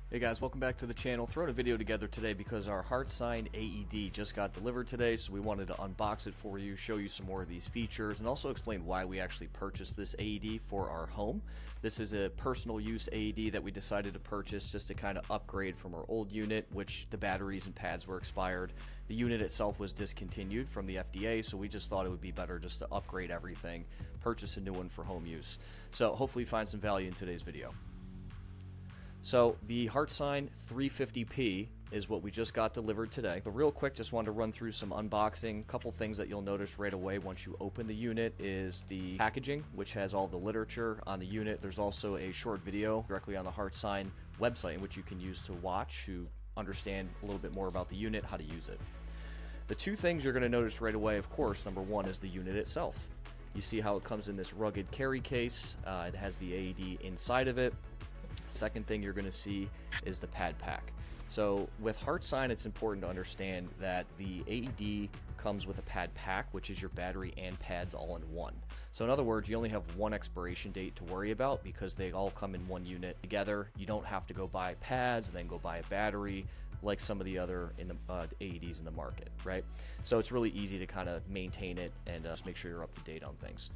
Hey guys, welcome back to the channel. Throwing a video together today because our HeartSine AED just got delivered today, so we wanted to unbox it for you, show you some more of these features, and also explain why we actually purchased this AED for our home. This is a personal use AED that we decided to purchase just to kind of upgrade from our old unit, which the batteries and pads were expired. The unit itself was discontinued from the FDA, so we just thought it would be better just to upgrade everything, purchase a new one for home use. So hopefully you find some value in today's video. So the HeartSine 350p is what we just got delivered today. But real quick, just wanted to run through some unboxing. A couple things that you'll notice right away once you open the unit is the packaging, which has all the literature on the unit. There's also a short video directly on the HeartSine website, which you can use to watch to understand a little bit more about the unit, how to use it. The two things you're going to notice right away, of course, number one is the unit itself. You see how it comes in this rugged carry case. It has the AED inside of it. Second thing you're going to see is the pad pack. So with HeartSine, it's important to understand that the AED comes with a pad pack, which is your battery and pads all in one. So in other words, you only have one expiration date to worry about because they all come in one unit together. You don't have to go buy pads and then go buy a battery like some of the other AEDs in the market, right? So it's really easy to kind of maintain it and just make sure you're up to date on things.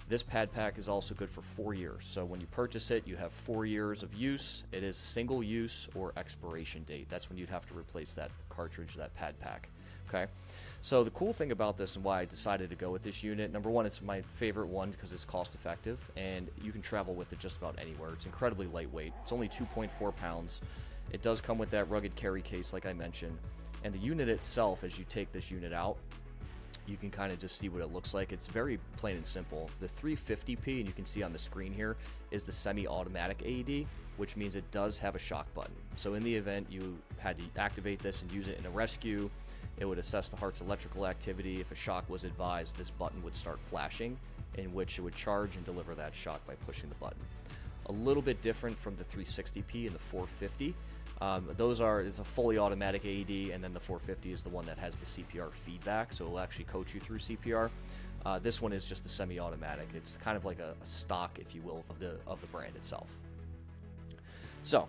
This pad pack is also good for 4 years. So when you purchase it, you have 4 years of use. It is single use or expiration date. That's when you'd have to replace that cartridge, that pad pack. Okay. So the cool thing about this and why I decided to go with this unit, number one, it's my favorite one because it's cost effective and you can travel with it just about anywhere. It's incredibly lightweight. It's only 2.4 pounds. It does come with that rugged carry case like I mentioned. And the unit itself, as you take this unit out, you can kind of just see what it looks like. It's very plain and simple. The 350p, and you can see on the screen here, is the semi-automatic AED, which means it does have a shock button. So in the event you had to activate this and use it in a rescue, it would assess the heart's electrical activity. If a shock was advised, this button would start flashing, in which it would charge and deliver that shock by pushing the button. A little bit different from the 360p and the 450. It's a fully automatic AED, and then the 450 is the one that has the CPR feedback, so it'll actually coach you through CPR. This one is just the semi-automatic. It's kind of like a stock, if you will, of the brand itself. So,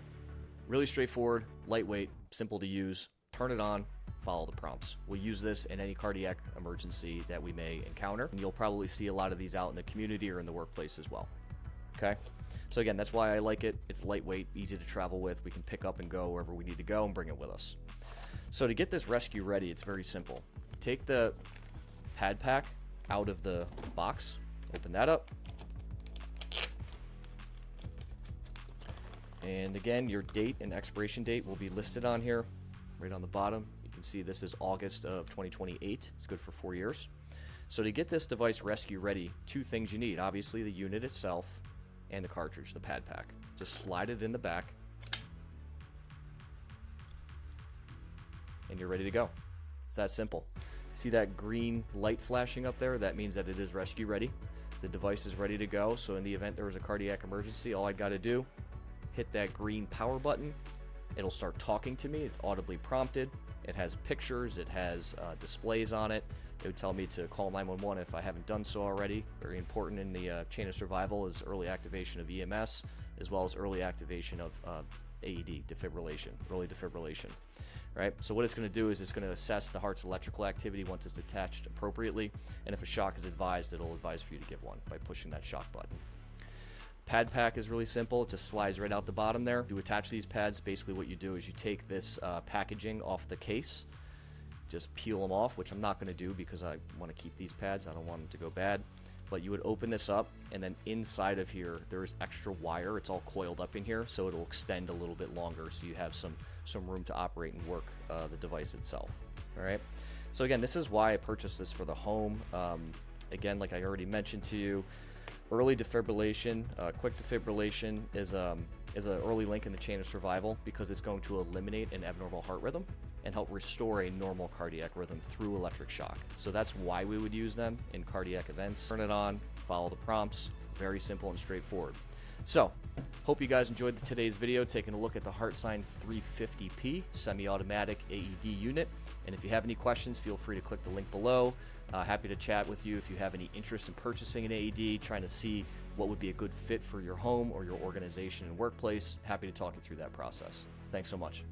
really straightforward, lightweight, simple to use. Turn it on, follow the prompts. We'll use this in any cardiac emergency that we may encounter, and you'll probably see a lot of these out in the community or in the workplace as well. Okay? So again, that's why I like it. It's lightweight, easy to travel with. We can pick up and go wherever we need to go and bring it with us. So to get this rescue ready, it's very simple. Take the pad pack out of the box, open that up. And again, your date and expiration date will be listed on here, right on the bottom. You can see this is August of 2028. It's good for 4 years. So to get this device rescue ready, two things you need. Obviously the unit itself, and the cartridge, the pad pack. Just slide it in the back and you're ready to go. It's that simple. See that green light flashing up there? That means that it is rescue ready. The device is ready to go, so in the event there was a cardiac emergency, all I gotta do, hit that green power button. It'll start talking to me. It's audibly prompted. It has pictures, it has displays on it. It would tell me to call 911 if I haven't done so already. Very important in the chain of survival is early activation of EMS, as well as early activation of AED, defibrillation, early defibrillation. Right? So what it's going to do is it's going to assess the heart's electrical activity once it's attached appropriately, and if a shock is advised, it'll advise for you to give one by pushing that shock button. Pad pack is really simple. It just slides right out the bottom there. To attach these pads, basically what you do is you take this packaging off the case, just peel them off, which I'm not going to do because I want to keep these pads. I don't want them to go bad. But you would open this up, and then inside of here there is extra wire. It's all coiled up in here, so it'll extend a little bit longer, so you have some room to operate and work the device itself. All right. So again, this is why I purchased this for the home. Again, like I already mentioned to you, early defibrillation, quick defibrillation is an early link in the chain of survival because it's going to eliminate an abnormal heart rhythm and help restore a normal cardiac rhythm through electric shock. So that's why we would use them in cardiac events. Turn it on, follow the prompts, very simple and straightforward. So, hope you guys enjoyed today's video, taking a look at the HeartSine 350p semi-automatic AED unit. And if you have any questions, feel free to click the link below. Happy to chat with you if you have any interest in purchasing an AED, trying to see what would be a good fit for your home or your organization and workplace. Happy to talk you through that process. Thanks so much.